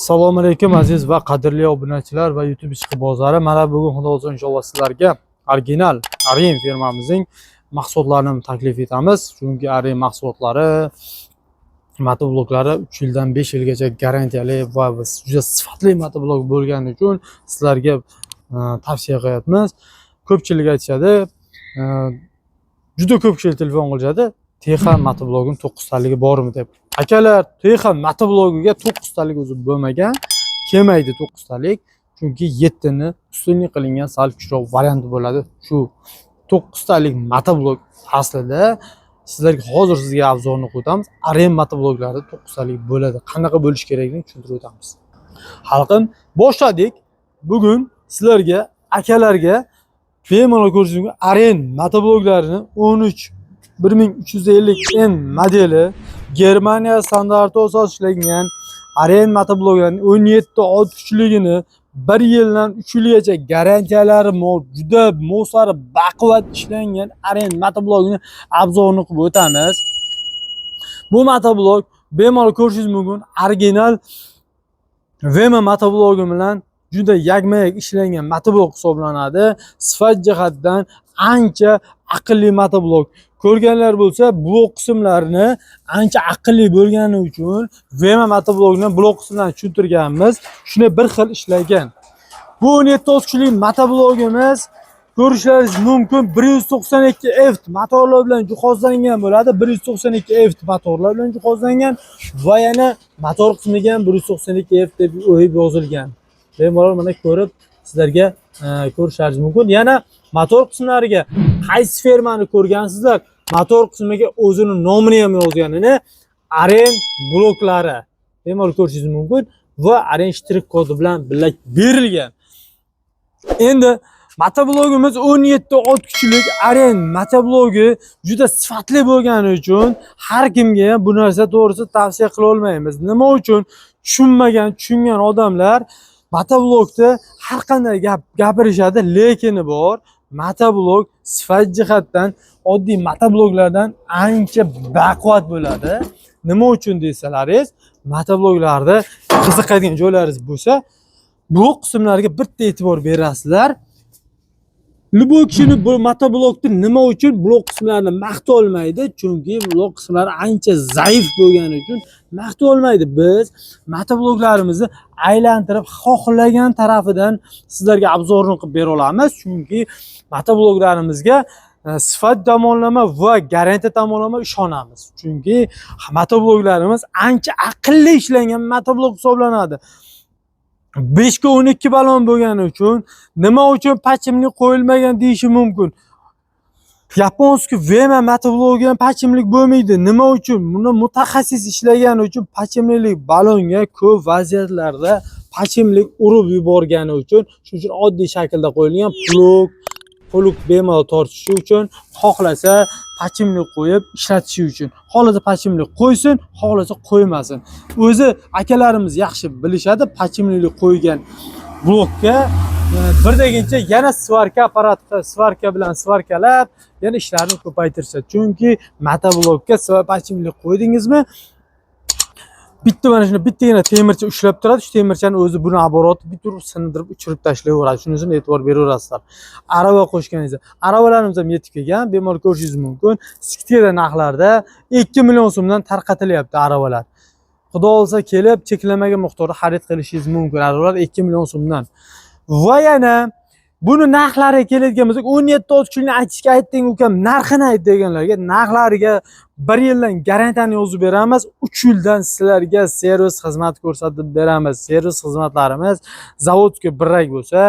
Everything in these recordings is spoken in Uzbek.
Assalomu alaykum aziz va qadrli obunachilar va YouTube ishqibozlari. Mana bugun xudo olsa inshaalloh sizlarga original Arin firmamizning mahsulotlarini taklif etamiz. Chunki Arin mahsulotlari, motoblokları 3 yildan 5 yilgacha garantiyali va juda sifatli motoblok bo'lgani uchun sizlarga tavsiya qilyapmiz. Ko'pchilik aytishadi, juda ko'pchilik telefon qilishadi. Texan motoblogning 9 taligi bormi deb. Akalar, Texan motoblogiga 9 talik o'zi bo'lmagan, kelmaydi 9 talik. Chunki 7 ni ustunlik qilingan sal kuchroq variant bo'ladi. Shu 9 talik motoblog aslida sizlarga hozir sizga obzorni qo'yamiz. Arin motobloglari 9 talik bo'ladi. Qanaqa bo'lish kerakligini tushuntirib o'tamiz. Xalqim, boshladik. Bugun sizlarga, akalarga bemalol ko'rishingiz Arin motobloglarini 1350N modeli Germaniya standarti asosida ishlangan Arin motobloglarning 17 ot kuchligini 1 yildan 3 yilgacha garantiyalari juda mo'sari baquvvat ishlangan Arin motoblogini obzorini qilib o'tamiz. Bu motoblog bemalol ko'rishingiz mumkin. Original Vema motoblogi bilan juda yagma-yak ishlangan motoblog hisoblanadi. Sifat jihatdan ancha aqlli motoblog. Ko'rganlar bo'lsa, blok qismlarini ancha aqlli bo'lgani uchun Vema motoblogning blok qismlarini tushuntirganmiz. Shuni bir xil ishlagan. Bu 17 kuchli motoblogimiz ko'rishlaringiz mumkin 192F motorlar bilan jihozlangan bo'ladi. 192F motorlar bilan jihozlangan va yana motor qismiga ham 192F deb o'yib yozilgan. Bemalol mana ko'rib sizlarga ko'rishlaringiz mumkin. Yana motor qismlariga qaysi firmani ko'rgansizlar, motor qismiga o'zini nomini ham yozganini Arin bloklari bemalol ko'rishingiz mumkin va Arin shtrik kodi bilan birga berilgan. Endi motoblogimiz 17 ot kuchli Arin motoblogi juda sifatli bo'lgani uchun har kimga bu narsa to'g'risi tavsiya qila olmaymiz. Nima uchun? Tushungan odamlar motoblogda har qanday gapirishadi, lekini bor. Motoblog sifat jihatdan oddiy motobloglardan ancha baquvvat bo'ladi. Nima uchun desalaringiz, motobloglarda qiziqadigan joylaringiz bo'lsa, blok qismlariga bitta e'tibor berasizlar. Любой kishini bu motoblokda nima uchun blok qismlarini maqta olmaydi? Chunki blok qismlari ancha zaif bo'lgani uchun maqta olmaydi. Biz motobloklarimizni aylantirib xohlagan tarafidan sizlarga obzorni qilib bera olamiz. Chunki motobloklarimizga sifat tomonlama va garantiya tomonlama ishonamiz. Chunki motobloklarimiz ancha aqlli ishlangan motoblok hisoblanadi. 5 ga 12 balon bo'lgani uchun nima uchun pachimlik qo'yilmagan deyishi mumkin. Yaponskiy Vema motoblogidan pachimlik bo'lmaydi. Nima uchun? Buni mutaxassis ishlagani uchun pachimlik balonga ko'p vaziyatlarda pachimlik urib yuborgani uchun, shuning uchun oddiy shaklda qo'yilgan plug bemalol tortishi uchun, xohlasa pachimlik qo'yib ishlatishi uchun. Xohlasa pachimlik qo'ysin, xohlasa qo'ymasin. O'zi akalarimiz yaxshi bilishadi, pachimlik qo'ygan blokka birdagincha yana svarka apparati, svarka bilan svarkalab, yana ishlarni ko'paytirishadi. Chunki motoblokka pachimlik qo'ydingizmi, bitta mana shuni bittagina temirchi ushlab turadi. Shu temirchani o'zi buni aboroti bitur sindirib uchirib tashlayveradi. Shuning uchun e'tibor beraverasizlar. Arava qo'shganingizda, aravalarimiz ham yetib kelgan, bemalol ko'rishingiz mumkin. Skidga narxlarda 2 million so'mdan tarqatilyapti aravalar. Xudo olsa kelib cheklanmagan miqdorda xarid qilishingiz mumkin. Aravalar 2 million so'mdan. Va yana buni narxlariga keladigan bo'lsak, 17 ot kuchli aytishga aytding ukam, narxini ayt deganlarga narxlariga 1 yildan garantiyani yozib beramiz. 3 yildan sizlarga servis xizmat ko'rsatib beramiz. Servis xizmatlarimiz zavodga birak bo'lsa,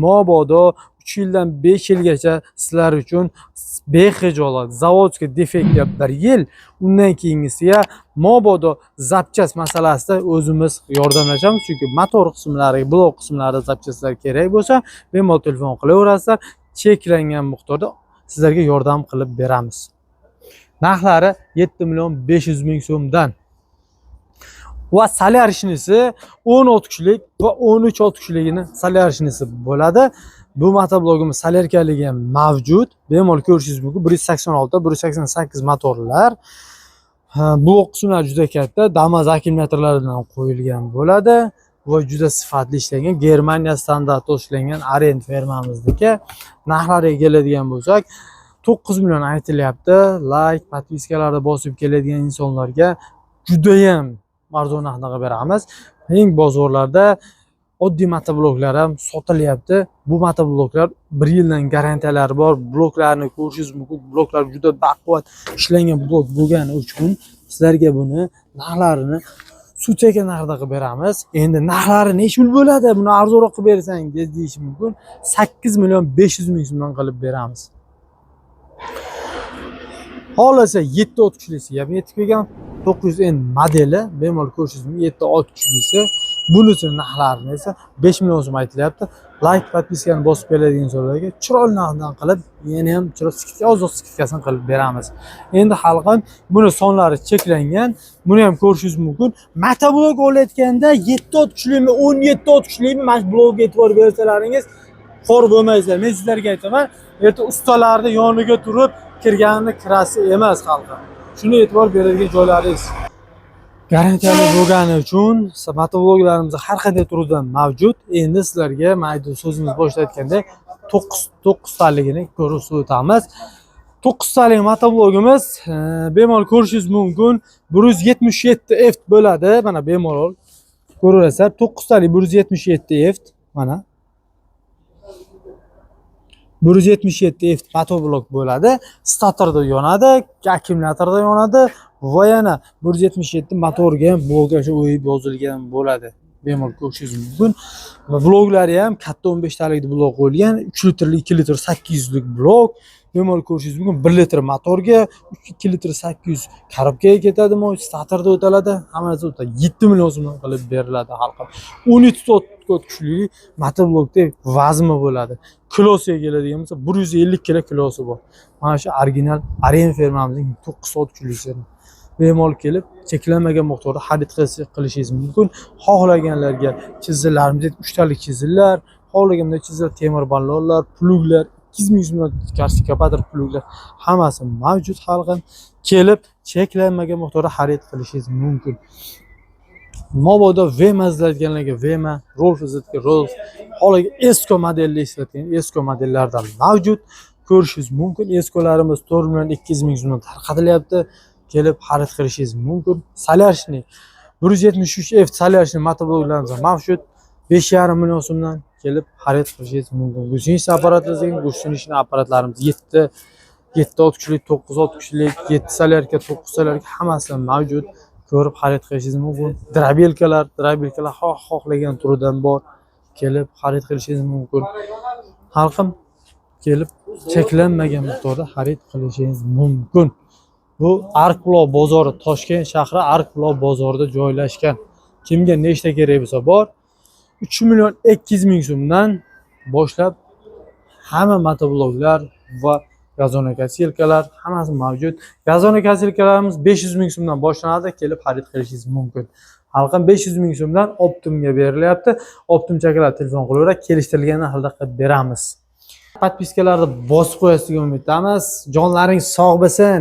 mobodo 3 yildan 5 yilgacha sizlar uchun bexijolat. Zavodga defektga 1 yil, undan keyingisiga mobodo zapchas masalasida o'zimiz yordamlashamiz. Chunki motor qismlari, blok qismlarida zapchaslar kerak bo'lsa, bemalol telefon qilaverasizlar. Cheklangan miqdorda sizlarga yordam qilib beramiz. Narxlari 7 million 500 ming so'mdan. Va Solarishnisi 10 ot kuchlik va 13 ot kuchligini Solarishnisi bo'ladi. Bu motoblogimiz Solarkaligi ham mavjud. Bemalol ko'rishingiz mumkin. 186, 188 motorlar. Blok qismlari juda katta, Damas akkumulyatorlaridan qo'yilgan bo'ladi. va juda sifatli ishlangan Germaniya standarti ishlangan Arend fermamizniki. Narxlariga keladigan bo'lsak, 9 million aytilyapti. Like, podpiskalarni bosib keladigan insonlarga juda ham arzon narxga beramiz. Eng bozorlarda oddiy motobloklar ham sotilyapti. Bu motobloklar 1 yildan garantiyalari bor. Bloklarni ko'rishingiz mumkin. Bloklar juda baquvvat ishlangan blok bo'lgani uchun sizlarga buni narxlarini suvchaka narxda qilib beramiz. Endi narxlari necha pul bo'ladi? Buni arzonroq qilib bersang deyish mumkin. 8 million 500 ming so'mdan qilib beramiz. Xohlasa 7 ot kuchlisi ham yetib kelgan 900N modeli bemalol ko'rishingiz mumkin. 7 ot kuchlisi. Bunisining narxlarini esa 5 million so'm aytilyapti. Like, podpiskani bosib keladigan insonlarga chiroyli narxdan qilib, yana ham chiroyli ozoq skidkasini qilib beramiz. Endi xalqim, buni sonlari cheklangan. Buni ham ko'rishingiz mumkin. Motoblok olayotganda 7 ot kuchlimi, 17 ot kuchlimi, mana shu blokga e'tibor bersalaringiz xor bo'lmaysizlar. Men sizlarga aytaman, erta ustalarni yoniga turib kirganini kirasi emas xalqim. Shuni e'tibor beradigan joylaringiz. Garantiyali bo'lgani uchun motobloklarimiz har qanday turdan mavjud. Endi sizlarga mayda so'zimiz boshida aytgandek 9 taligini ko'rsatib o'tamiz. 9 talik motoblogimiz bemalol ko'rishingiz mumkin. 177 F bo'ladi. Mana bemalol ko'raverasizlar. 9 talik 177 F mana 177 F motoblok bo'ladi. Statorda yonadi, akkumulyatorda yonadi va yana 177 motorga ham blokga o'yib yozilgan bo'ladi. Bemalol ko'rishingiz mumkin. Va bloklari ham katta 15 talik blok qo'yilgan. 3 litrli, 2 litr 800 lik blok. Bemalol ko'rishingiz mumkin. 1 litr motorga, 2 litr 800 korobkaga ketadi, statorda o'taladi. Hammasi o'tadi. 7 million so'mdan qilib beriladi xalqim. 12 tot kuchli motoblokda vazni bo'ladi. Kilosiga keladigan bo'lsa 150 kilo kilosi bor. Mana shu original Arend fermamizning 9 tot kuchlisi. Bemalol kelib cheklanmagan miqdorda xarid qilishingiz mumkin. Xohlaganlarga chizillarimiz 3 talik chizillar, xohlaganda chizillar, temir ballonlar, pluglar, 200 ming so'mdan kartikapator pluglar hammasi mavjud xalqim. Kelib cheklanmagan miqdorda xarid qilishingiz mumkin. Mobodo Vema izlayotganlarga Vema, Rolf izlayotgan Rolf, holiga Esko modelli ishlatgan Esko modellardan mavjud. Ko'rishingiz mumkin. Eskolarimiz 4 million 200 ming so'mdan tarqatilyapti. Kelib xarid qilishingiz mumkin. Salyashni 173 F Salyashni motobloklarimiz mavjud. 5,5 million so'mdan kelib xarid qilishingiz mumkin. Gusinish apparatlaringiz, gusinish apparatlarimiz 7 ot kuchli, 9 ot kuchli, 7 salyarka, 9 salyarka hammasi mavjud. Ko'rib xarid qilishingiz mumkin. Drabelkalar xohlagan turidan bor. Kelib xarid qilishingiz mumkin. Xalqim, kelib cheklanmagan miqdorda xarid qilishingiz mumkin. Bu Arqulov bozori, Toshkent shahri Arqulov bozorida joylashgan. Kimga nechta kerak bo'lsa bor, 3 million 200 ming so'mdan boshlab hamma motobloklar va gazonokosилkalar hammasi mavjud. Gazonokosилkalarimiz 500 ming so'mdan boshlanadi, kelib xarid qilishingiz mumkin. Xalqim 500 ming so'mdan Optimga berilyapti. Optim chakalar telefon qilaverib, kelishtirilgan narxda qilib beramiz. Podpiskalarni bosib qo'yasizga umid etamiz. Jonlaring sog' bo'lsin.